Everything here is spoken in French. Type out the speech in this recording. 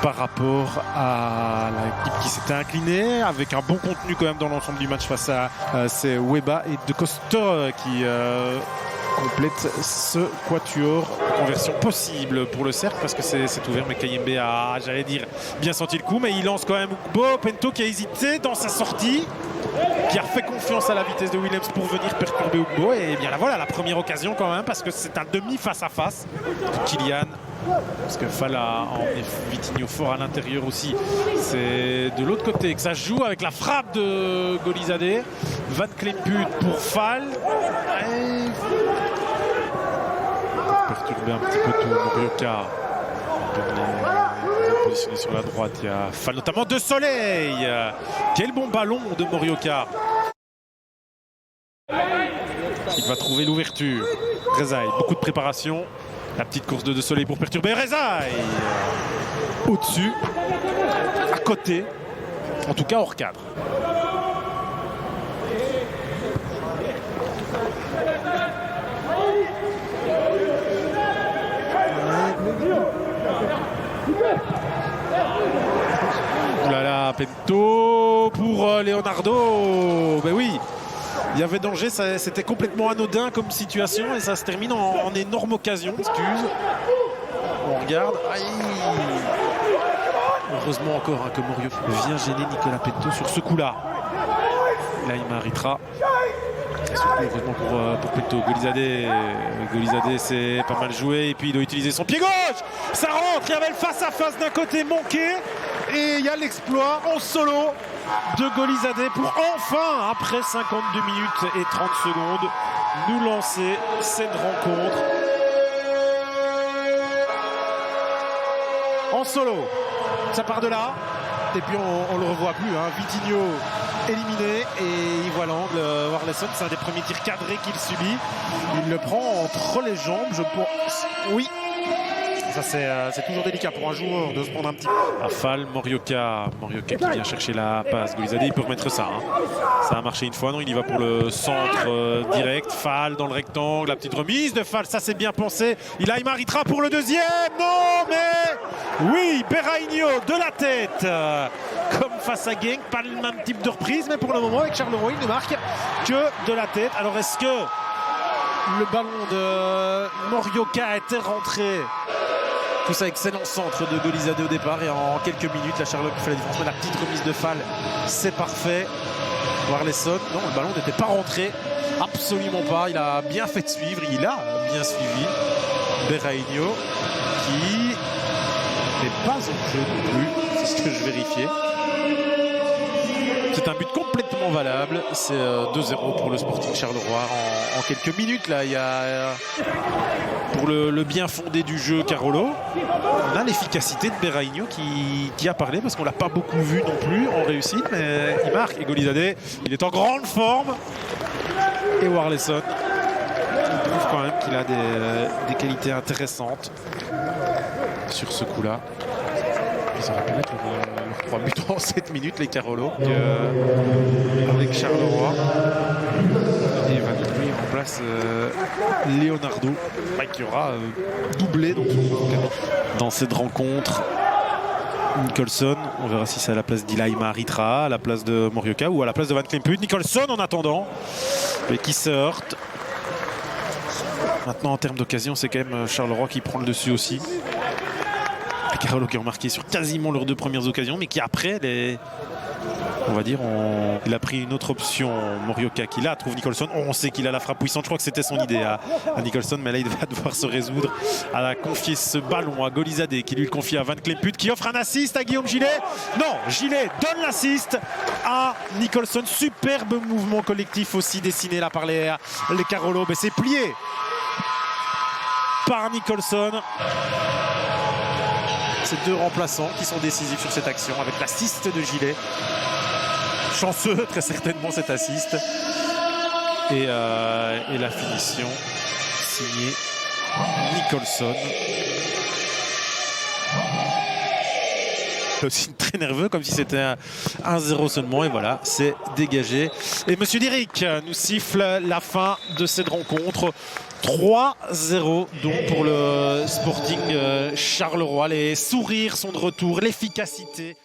Par rapport à l'équipe qui s'était inclinée, avec un bon contenu quand même dans l'ensemble du match face à c'est Weba et De Coster qui complète ce quatuor en version possible pour le cercle parce que c'est ouvert, mais Kayembe a, j'allais dire, bien senti le coup, mais il lance quand même Ugbo. Pento qui a hésité dans sa sortie, qui a fait confiance à la vitesse de Williams pour venir perturber Ugbo, et bien là voilà la première occasion quand même, parce que c'est un demi face à face de Kylian. Parce que Fall a emmené Vitinho fort à l'intérieur aussi. C'est de l'autre côté que ça joue avec la frappe de Golizade. Van Klemput pour Fall. Perturber un petit peu tout. Morioka positionné sur la droite. Il y a Fall notamment de Soleil. Quel bon ballon de Morioka. Il va trouver l'ouverture. Rezaï, beaucoup de préparation. La petite course de Soleil pour perturber Rezaï. Au-dessus, à côté, en tout cas hors cadre. Oulala, Pento pour Leonardo. Ben oui. Il y avait danger, c'était complètement anodin comme situation et ça se termine en énorme occasion. Excuse. On regarde. Aïe. Heureusement encore que Morio vient gêner Nicolas Pento sur ce coup-là. Là, il m'arrêtera. Heureusement pour Pento. Golizade, c'est pas mal joué et puis il doit utiliser son pied gauche. Ça rentre. Il y avait le face-à-face d'un côté manqué et il y a l'exploit en solo de Golizade pour enfin, après 52 minutes et 30 secondes, nous lancer cette rencontre en solo. Ça part de là et puis on le revoit plus. Vitinho éliminé et il voit l'angle. Warleson, c'est un des premiers tirs cadrés qu'il subit. Il le prend entre les jambes, je pense. Oui. Ça c'est toujours délicat pour un joueur de se prendre un petit peu. Fall, Morioka qui vient chercher la passe. Golizade, il peut remettre ça. Ça a marché une fois, non, il y va pour le centre direct. Fall dans le rectangle, la petite remise de Fall, ça c'est bien pensé. Il maritera pour le deuxième. Non mais oui, Berraigno de la tête. Comme face à Genk, pas le même type de reprise, mais pour le moment avec Charleroi, il ne marque que de la tête. Alors est-ce que le ballon de Morioka était rentré? Tout ça, excellent centre de Golizade au départ et en quelques minutes, la Charlotte qui fait la différence. Mais la petite remise de Fall, c'est parfait. Warleson, non, le ballon n'était pas rentré, absolument pas. Il a bien fait de suivre, il a bien suivi. Berraigno qui n'est pas en jeu non plus, c'est ce que je vérifiais. C'est un but complètement valable. C'est 2-0 pour le Sporting Charleroi en quelques minutes. Là, il y a pour le bien fondé du jeu Carolo. On a l'efficacité de Berraigno qui a parlé parce qu'on l'a pas beaucoup vu non plus en réussite, mais il marque. Et Golizade, il est en grande forme. Et Warleson, il prouve quand même qu'il a des qualités intéressantes sur ce coup-là. Ils auraient pu mettre leurs 3 buts en 7 minutes, les Carolo, avec Charleroi. Et il va lui en place Leonardo, qui aura doublé dans cette rencontre. Nicholson, on verra si c'est à la place d'Ilaïma Aritra, à la place de Morioka ou à la place de Van Klemput. Nicholson en attendant, mais qui se heurte. Maintenant, en termes d'occasion, c'est quand même Charleroi qui prend le dessus aussi. Carolo qui a remarqué sur quasiment leurs 2 premières occasions, mais qui après, on va dire, il a pris une autre option. Morioka qui là trouve Nicholson. On sait qu'il a la frappe puissante. Je crois que c'était son idée à Nicholson, mais là il va devoir se résoudre à confier ce ballon à Golizade qui lui le confie à Van Klemput qui offre un assist à Guillaume Gillet. Non, Gillet donne l'assist à Nicholson. Superbe mouvement collectif aussi dessiné là par les Carolo. Mais c'est plié par Nicholson. Ces 2 remplaçants qui sont décisifs sur cette action avec l'assist de Gillet. Chanceux très certainement cet assist. Et la finition signée Nicholson. Aussi très nerveux comme si c'était 1-0 seulement et voilà, c'est dégagé. Et Monsieur Diric nous siffle la fin de cette rencontre. 3-0 donc pour le Sporting Charleroi. Les sourires sont de retour, l'efficacité.